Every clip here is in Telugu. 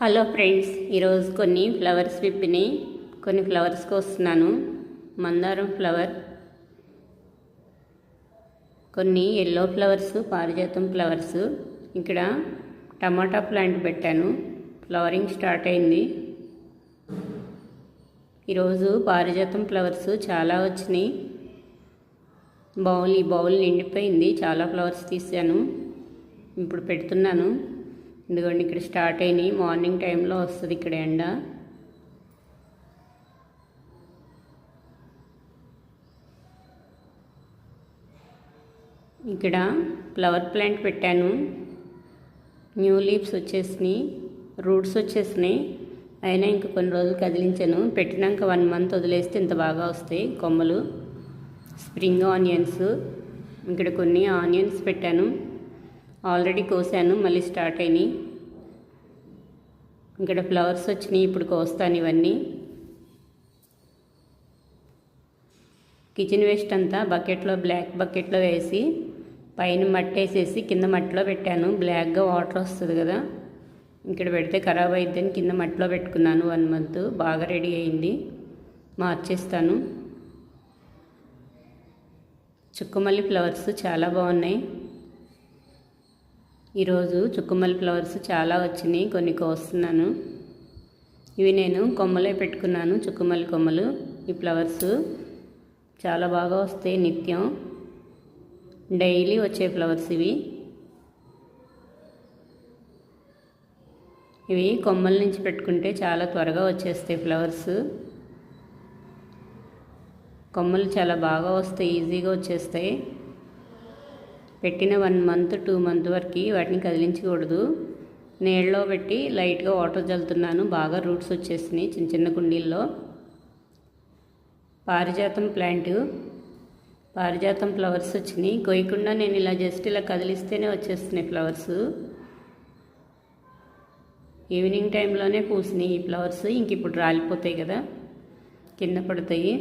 హలో ఫ్రెండ్స్, ఈరోజు కొన్ని ఫ్లవర్స్ విప్పిని కొన్ని ఫ్లవర్స్కి వస్తున్నాను. మందారం ఫ్లవర్, కొన్ని ఎల్లో ఫ్లవర్స్, పారిజాతం ఫ్లవర్స్. ఇక్కడ టమాటా ప్లాంట్ పెట్టాను, ఫ్లవరింగ్ స్టార్ట్ అయింది. ఈరోజు పారిజాతం ఫ్లవర్స్ చాలా వచ్చినాయి. ఈ బౌల్ నిండిపోయింది, చాలా ఫ్లవర్స్ తీసాను. ఇప్పుడు పెడుతున్నాను. ఎందుకంటే ఇక్కడ స్టార్ట్ అయినాయి. మార్నింగ్ టైంలో వస్తుంది ఇక్కడ ఎండ. ఇక్కడ ఫ్లవర్ ప్లాంట్ పెట్టాను. న్యూ లీవ్స్ వచ్చేసినాయి, రూట్స్ వచ్చేసినాయి. అయినా ఇంకా కొన్ని రోజులు కదిలించాను. పెట్టినాక 1 మంత్ వదిలేస్తే ఇంత బాగా వస్తాయి కొమ్మలు. స్ప్రింగ్ ఆనియన్స్, ఇక్కడ కొన్ని ఆనియన్స్ పెట్టాను. ఆల్రెడీ కోసాను, మళ్ళీ స్టార్ట్ అయినాయి. ఇక్కడ ఫ్లవర్స్ వచ్చినాయి, ఇప్పుడు కోస్తాను ఇవన్నీ. కిచెన్ వేస్ట్ అంతా బకెట్లో, బ్లాక్ బకెట్లో వేసి పైన మట్టి వేసేసి కింద మట్టిలో పెట్టాను. బ్లాక్గా వాటర్ వస్తుంది కదా, ఇక్కడ పెడితే ఖరాబ్ అయిద్దని కింద మట్టిలో పెట్టుకున్నాను. 1 మంత్ బాగా రెడీ అయింది, మార్చేస్తాను. చుక్కమల్లి ఫ్లవర్స్ చాలా బాగున్నాయి. ఈరోజు చుక్కమల్లి ఫ్లవర్స్ చాలా వచ్చినాయి, కొన్ని కోస్తున్నాను. ఇవి నేను కొమ్మలే పెట్టుకున్నాను, చుక్కమల్లి కొమ్మలు. ఈ ఫ్లవర్స్ చాలా బాగా వస్తాయి, నిత్యం డైలీ వచ్చే ఫ్లవర్స్ ఇవి. ఇవి కొమ్మల నుంచి పెట్టుకుంటే చాలా త్వరగా వచ్చేస్తాయి ఫ్లవర్స్. కొమ్మలు చాలా బాగా వస్తాయి, ఈజీగా వచ్చేస్తాయి. పెట్టిన 1 మంత్ 2 మంత్ వరకు వాటిని కదిలించకూడదు. నీళ్ళలో పెట్టి లైట్గా వాటర్ చల్లుతున్నాను. బాగా రూట్స్ వచ్చేసినాయి చిన్న చిన్న కుండీల్లో. పారిజాతం ప్లాంట్, పారిజాతం ఫ్లవర్స్ వచ్చినాయి. కొయ్యకుండా నేను ఇలా జస్ట్ ఇలా కదిలిస్తేనే వచ్చేస్తున్నాయి ఫ్లవర్స్. ఈవినింగ్ టైంలోనే పూసినాయి ఈ ఫ్లవర్స్. ఇంక ఇప్పుడు రాలిపోతాయి కదా, కింద పడతాయి.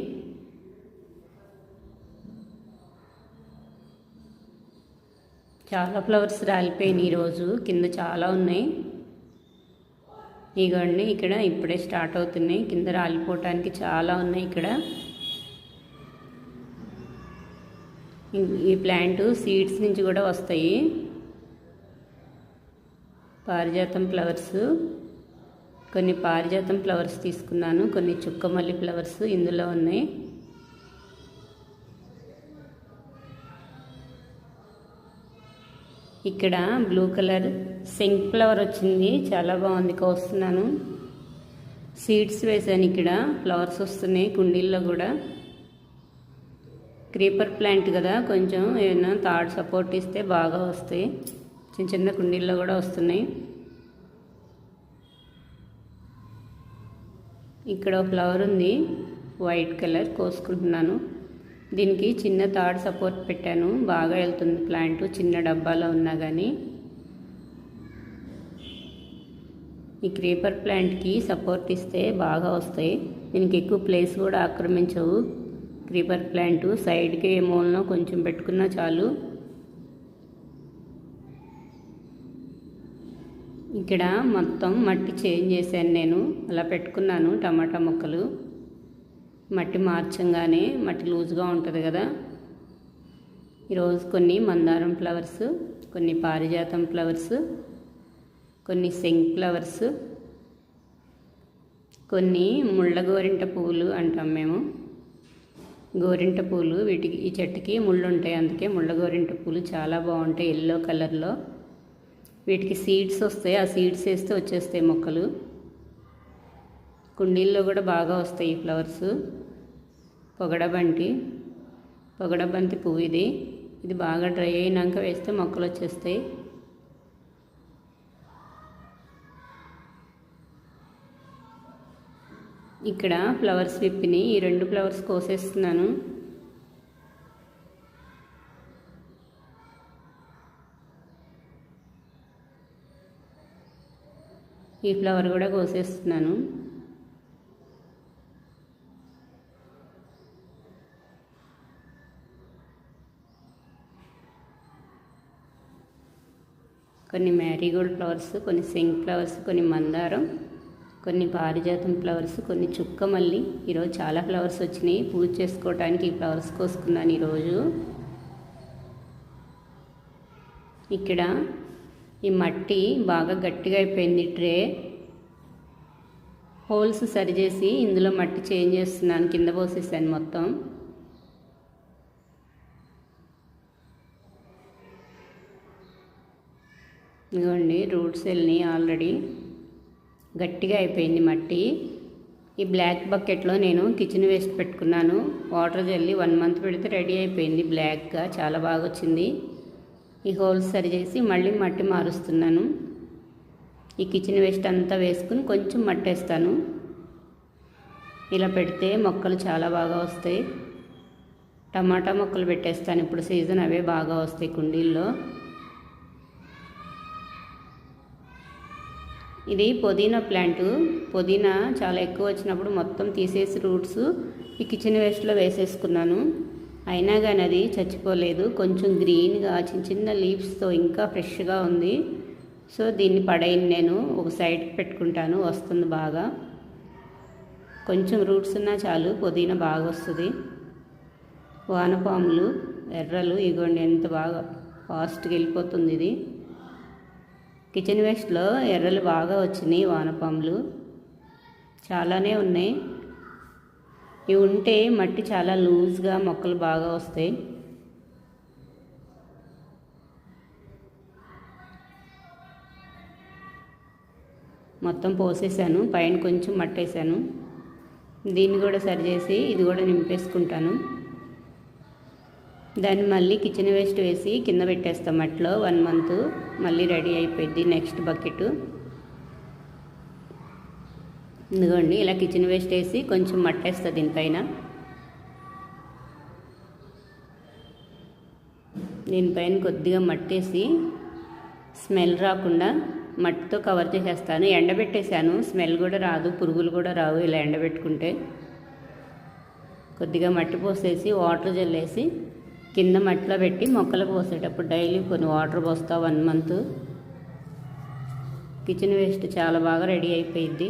చాలా ఫ్లవర్స్ రాలిపోయినాయి ఈరోజు, కింద చాలా ఉన్నాయి. ఇగోండి ఇక్కడ ఇప్పుడే స్టార్ట్ అవుతున్నాయి, కింద రాలిపోవటానికి చాలా ఉన్నాయి ఇక్కడ. ఈ ప్లాంట్ సీడ్స్ నుంచి కూడా వస్తాయి. పారిజాతం ఫ్లవర్స్, కొన్ని పారిజాతం ఫ్లవర్స్ తీసుకున్నాను, కొన్ని చుక్కమల్లి ఫ్లవర్స్ ఇందులో ఉన్నాయి. ఇక్కడ బ్లూ కలర్ సింక్ ఫ్లవర్ వచ్చింది, చాలా బాగుంది, కోస్తున్నాను. సీడ్స్ వేసాను, ఇక్కడ ఫ్లవర్స్ వస్తున్నాయి కుండీల్లో కూడా. క్రీపర్ ప్లాంట్ కదా, కొంచెం ఏమైనా తాడు సపోర్ట్ ఇస్తే బాగా వస్తాయి. చిన్న చిన్న కుండీల్లో కూడా వస్తున్నాయి. ఇక్కడ ఫ్లవర్ ఉంది వైట్ కలర్, కోసుకుంటున్నాను. దీనికి చిన్న తాడు సపోర్ట్ పెట్టాను, బాగా వెళ్తుంది ప్లాంట్, చిన్న డబ్బాలో ఉన్నా కానీ. ఈ క్రీపర్ ప్లాంట్కి సపోర్ట్ ఇస్తే బాగా వస్తాయి. దీనికి ఎక్కువ ప్లేస్ కూడా ఆక్రమించవు. క్రీపర్ ప్లాంట్ సైడ్కి మూలన కొంచెం పెట్టుకున్నా చాలు. ఇక్కడ మొత్తం మట్టి చేంజ్ చేశాను నేను, అలా పెట్టుకున్నాను టమాటా మొక్కలు. మట్టి మార్చంగానే మట్టి లూజ్గా ఉంటుంది కదా. ఈరోజు కొన్ని మందారం ఫ్లవర్స్, కొన్ని పారిజాతం ఫ్లవర్స్, కొన్ని శంఖ్ ఫ్లవర్స్, కొన్ని ముళ్ళ గోరింట పువ్వులు అంటాం మేము. గోరింట పువ్వులు, వీటికి ఈ చెట్టుకి ముళ్ళు ఉంటాయి, అందుకే ముళ్ళ గోరింట పువ్వులు చాలా బాగుంటాయి ఎల్లో కలర్లో. వీటికి సీడ్స్ వస్తాయి, ఆ సీడ్స్ వేస్తే వచ్చేస్తాయి మొక్కలు. కుండీల్లో కూడా బాగా వస్తాయి ఈ ఫ్లవర్స్. పొగడబంతి పువ్వు ఇది. ఇది బాగా డ్రై అయినాక వేస్తే మొక్కలు వచ్చేస్తాయి. ఇక్కడ ఫ్లవర్స్ విప్పిని ఈ 2 ఫ్లవర్స్ కోసేస్తున్నాను. ఈ ఫ్లవర్ కూడా కోసేస్తున్నాను. కొన్ని మ్యారీగోల్డ్ ఫ్లవర్స్, కొన్ని సింక్ ఫ్లవర్స్, కొన్ని మందారం, కొన్ని పారిజాతం ఫ్లవర్స్, కొన్ని చుక్క మల్లి. ఈరోజు చాలా ఫ్లవర్స్ వచ్చినాయి. పూజ చేసుకోవడానికి ఈ ఫ్లవర్స్ కోసుకున్నాను ఈరోజు. ఇక్కడ ఈ మట్టి బాగా గట్టిగా అయిపోయింది. ట్రే హోల్స్ సరిచేసి ఇందులో మట్టి చేంజ్ చేస్తున్నాను. కింద పోసేసాను మొత్తం. ఇదిగోండి రూట్స్ వెళ్ళి ఆల్రెడీ గట్టిగా అయిపోయింది మట్టి. ఈ బ్లాక్ బకెట్లో నేను కిచెన్ వేస్ట్ పెట్టుకున్నాను. వాటర్ జల్లి 1 మంత్ పెడితే రెడీ అయిపోయింది. బ్లాక్గా చాలా బాగా వచ్చింది. ఈ హోల్స్ సరిచేసి మళ్ళీ మట్టి మారుస్తున్నాను. ఈ కిచెన్ వేస్ట్ అంతా వేసుకుని కొంచెం మట్టి వేస్తాను. ఇలా పెడితే మొక్కలు చాలా బాగా వస్తాయి. టమాటా మొక్కలు పెట్టేస్తాను. ఇప్పుడు సీజన్ అవే బాగా వస్తాయి కుండీల్లో. ఇది పుదీనా ప్లాంట్. పుదీనా చాలా ఎక్కువ వచ్చినప్పుడు మొత్తం తీసేసి రూట్స్ ఈ కిచెన్ వేస్ట్లో వేసేసుకున్నాను. అయినా కానీ అది చచ్చిపోలేదు. కొంచెం గ్రీన్గా చిన్న చిన్న లీవ్స్తో ఇంకా ఫ్రెష్గా ఉంది. సో దీన్ని పడేయను, నేను ఒక సైడ్కి పెట్టుకుంటాను. వస్తుంది బాగా. కొంచెం రూట్స్ ఉన్నా చాలు, పుదీనా బాగా వస్తుంది. వానపాములు ఎర్రలు ఇగోండి ఎంత బాగా ఫాస్ట్గా వెళ్ళిపోతుంది. ఇది కిచెన్ వేస్ట్లో ఎర్రలు బాగా వచ్చినాయి. వానపాములు చాలానే ఉన్నాయి. ఇవి ఉంటే మట్టి చాలా లూజ్గా మొక్కలు బాగా వస్తాయి. మొత్తం పోసేసాను. పైన కొంచెం మట్టి వేసాను. దీన్ని కూడా సరిచేసి ఇది కూడా నింపేసుకుంటాను. దాన్ని మళ్ళీ కిచెన్ వేస్ట్ వేసి కింద పెట్టేస్తాం మట్టిలో. 1 మంత్ మళ్ళీ రెడీ అయిపోయింది నెక్స్ట్ బకెట్. ఇదిగోండి ఇలా కిచెన్ వేస్ట్ వేసి కొంచెం మట్టేస్తుంది దీనిపైన. దీనిపైన కొద్దిగా మట్టేసి స్మెల్ రాకుండా మట్టితో కవర్ చేసేస్తాను. ఎండబెట్టేసాను. స్మెల్ కూడా రాదు, పురుగులు కూడా రావు ఇలా ఎండబెట్టుకుంటే. కొద్దిగా మట్టి పోసేసి వాటర్ జల్లేసి కింద మట్టిలో పెట్టి మొక్కలు పోసేటప్పుడు డైలీ కొన్ని వాటర్ పోస్తా. 1 మంత్ కిచెన్ వేస్ట్ చాలా బాగా రెడీ అయిపోయింది.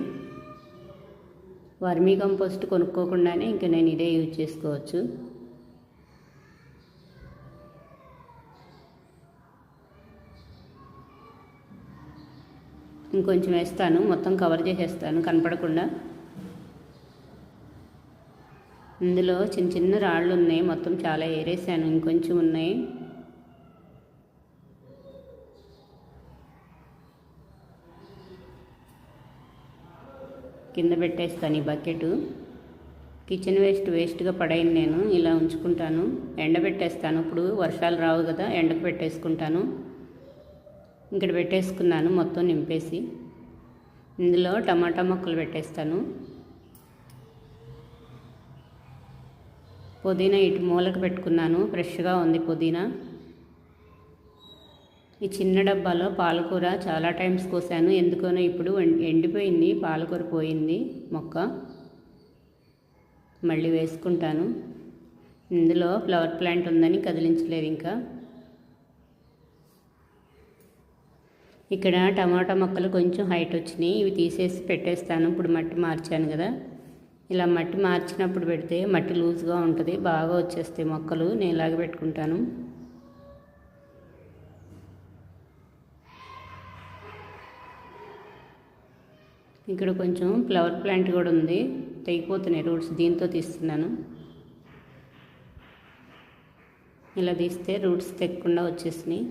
వర్మీ కంపోస్ట్ కొనుక్కోకుండానే ఇంకా నేను ఇదే యూజ్ చేసుకోవచ్చు. ఇంకొంచెం వేస్తాను. మొత్తం కవర్ చేసేస్తాను కనపడకుండా. ఇందులో చిన్న చిన్న రాళ్ళు ఉన్నాయి. మొత్తం చాలా ఏరేసాను. ఇంకొంచెం ఉన్నాయి. కింద పెట్టేస్తాను ఈ బకెట్. కిచెన్ వేస్ట్గా పడైంది. నేను ఇలా ఉంచుకుంటాను. ఎండబెట్టేస్తాను. ఇప్పుడు వర్షాలు రావు కదా, ఎండకు పెట్టేసుకుంటాను. ఇక్కడ పెట్టేసుకున్నాను మొత్తం నింపేసి. ఇందులో టమాటా మొక్కలు పెట్టేస్తాను. పుదీనా ఇటు మూలకు పెట్టుకున్నాను. ఫ్రెష్గా ఉంది పుదీనా. ఈ చిన్న డబ్బాలో పాలకూర చాలా టైమ్స్ కోసాను. ఎందుకనో ఇప్పుడు ఎండిపోయింది. పాలకూర పోయింది మొక్క. మళ్ళీ వేసుకుంటాను. ఇందులో ఫ్లవర్ ప్లాంట్ ఉందని కదిలించలేదు ఇంకా. ఇక్కడ టమాటా మొక్కలు కొంచెం హైట్ వచ్చినాయి. ఇవి తీసేసి పెట్టేస్తాను. ఇప్పుడు మట్టి మార్చాను కదా, ఇలా మట్టి మార్చినప్పుడు పెడితే మట్టి లూజ్గా ఉంటుంది, బాగా వచ్చేస్తాయి మొక్కలు. నేను ఇలాగే పెట్టుకుంటాను. ఇక్కడ కొంచెం ఫ్లవర్ ప్లాంట్ కూడా ఉంది. తెగిపోతున్నాయి రూట్స్. దీంతో తీస్తున్నాను. ఇలా తీస్తే రూట్స్ తెగకుండా వచ్చేసినాయి.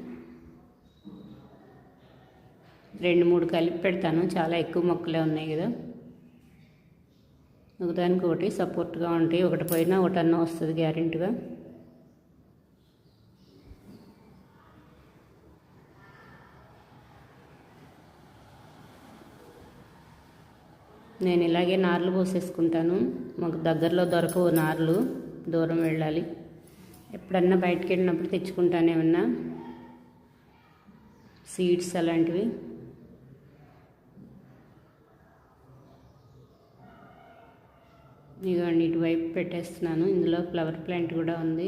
2-3 కలిపి పెడతాను. చాలా ఎక్కువ మొక్కలే ఉన్నాయి కదా. ఒకదానికి ఒకటి సపోర్ట్గా ఉంటాయి. ఒకటి పోయినా ఒకటన్నా వస్తుంది గ్యారెంటీగా. నేను ఇలాగే నార్లు పోసేసుకుంటాను. మాకు దగ్గరలో దొరకవు నార్లు, దూరం వెళ్ళాలి. ఎప్పుడన్నా బయటికి వెళ్ళినప్పుడు తెచ్చుకుంటాను ఏమన్నా సీడ్స్ అలాంటివి. ఇదిగోండి ఇటువైపు పెట్టేస్తున్నాను. ఇందులో ఫ్లవర్ ప్లాంట్ కూడా ఉంది.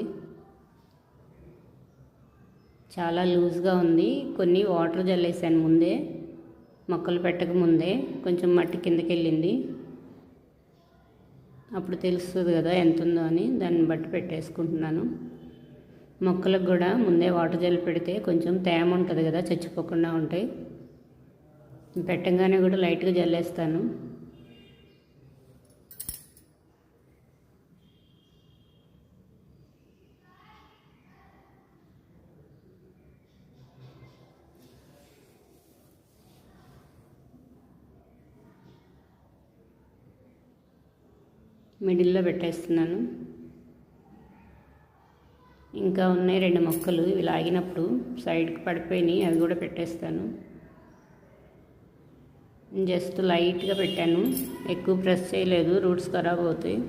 చాలా లూజ్గా ఉంది. కొన్ని వాటర్ జల్లేసాను ముందే, మొక్కలు పెట్టక ముందే. కొంచెం మట్టి కిందకి వెళ్ళింది. అప్పుడు తెలుస్తుంది కదా ఎంత ఉందో అని, దాన్ని బట్టి పెట్టేసుకుంటున్నాను. మొక్కలకు కూడా ముందే వాటర్ జల్లి పెడితే కొంచెం తేమ ఉంటుంది కదా, చచ్చిపోకుండా ఉంటాయి. పెట్టంగానే కూడా లైట్గా జల్లేస్తాను. మిడిల్లో పెట్టేస్తున్నాను. ఇంకా ఉన్నాయి 2 మొక్కలు. ఇవి లాగినప్పుడు సైడ్కి పడిపోయినాయి, అవి కూడా పెట్టేస్తాను. జస్ట్ లైట్గా పెట్టాను, ఎక్కువ ప్రెస్ చేయలేదు, రూట్స్ ఖరాబ్ అవుతాయి.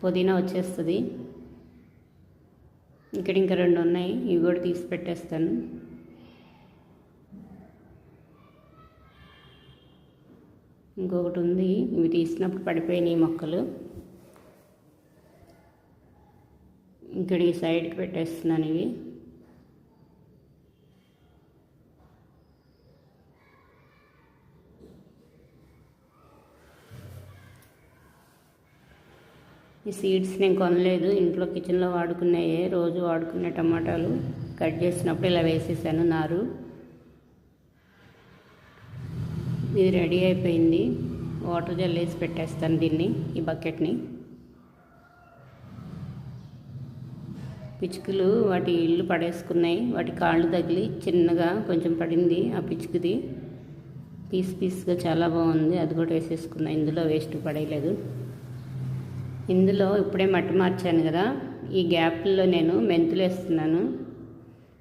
పుదీనా వచ్చేస్తుంది. ఇక్కడ ఇంకా 2 ఉన్నాయి, ఇవి కూడా తీసి పెట్టేస్తాను. ఇంకొకటి ఉంది, ఇవి తీసినప్పుడు పడిపోయినాయి మొక్కలు. ఇక్కడ ఈ సైడ్కి పెట్టేస్తున్నాను. ఇవి ఈ సీడ్స్ నేను కొనలేదు, ఇంట్లో కిచెన్లో వాడుకున్నాయే, రోజు వాడుకునే టమాటాలు కట్ చేసినప్పుడు ఇలా వేసేసాను నారు. ఇది రెడీ అయిపోయింది. వాటర్ జల్లేసి పెట్టేస్తాను దీన్ని, ఈ బకెట్ని. పిచ్చుకలు వాటి ఇల్లు పడేసుకున్నాయి, వాటి కాళ్ళు తగిలి చిన్నగా కొంచెం పడింది. ఆ పిచ్చుకది పీస్గా చాలా బాగుంది, అది కూడా వేసేసుకున్నాయి. ఇందులో వేస్ట్ పడేయలేదు. ఇందులో ఇప్పుడే మట్టి మార్చాను కదా, ఈ గ్యాప్లో నేను మెంతులు వేస్తున్నాను.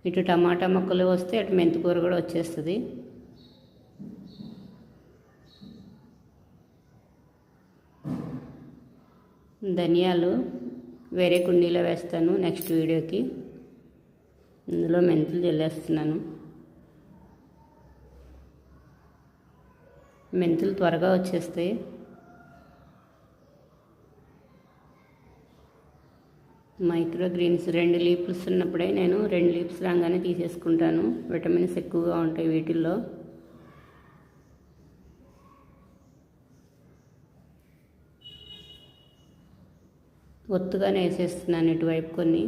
ఇటు టమాటా మొక్కలు వస్తే అటు మెంతికూర కూడా వచ్చేస్తుంది. ధనియాలు వేరే కుండీలో వేస్తాను నెక్స్ట్ వీడియోకి. ఇందులో మెంతులు జల్లేస్తున్నాను. మెంతులు త్వరగా వచ్చేస్తాయి. మైక్రో గ్రీన్స్ 2 లీవ్స్ ఉన్నప్పుడే నేను 2 లీవ్స్ రాగానే తీసేసుకుంటాను. విటమిన్స్ ఎక్కువగా ఉంటాయి వీటిల్లో. ఒత్తుగానే వేసేస్తున్నాను ఇటువైపు కొన్ని.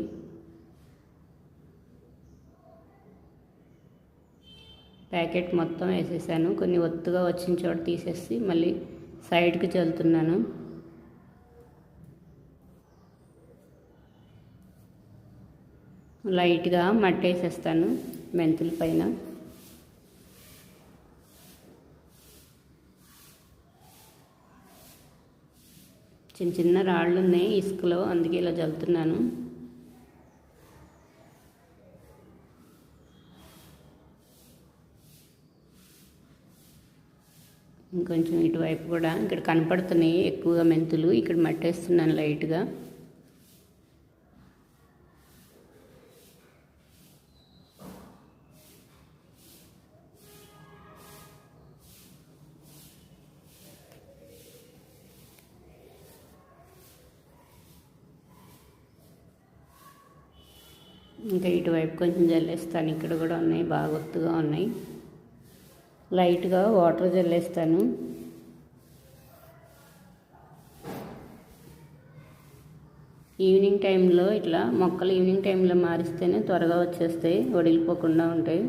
ప్యాకెట్ మొత్తం వేసేసాను. కొన్ని ఒత్తుగా వచ్చిన చోట తీసేసి మళ్ళీ సైడ్కి చల్లుతున్నాను. లైట్గా మట్టి వేసేస్తాను మెంతుల పైన. చిన్న రాళ్ళు ఉన్నాయి ఇసుకలో, అందుకే ఇలా చల్లుతున్నాను. ఇంకొంచెం ఇటువైపు కూడా ఇక్కడ కనపడుతున్నాయి ఎక్కువగా మెంతులు. ఇక్కడ మట్టి వేస్తున్నాను లైట్గా. ఇంకా ఇటువైపు కొంచెం జల్లేస్తాను. ఇక్కడ కూడా ఉన్నాయి, బాగా ఒత్తుగా ఉన్నాయి. లైట్గా వాటర్ జల్లేస్తాను. ఈవినింగ్ టైంలో ఇట్లా మొక్కలు ఈవినింగ్ టైంలో మారిస్తేనే త్వరగా వచ్చేస్తాయి, వడిలిపోకుండా ఉంటాయి.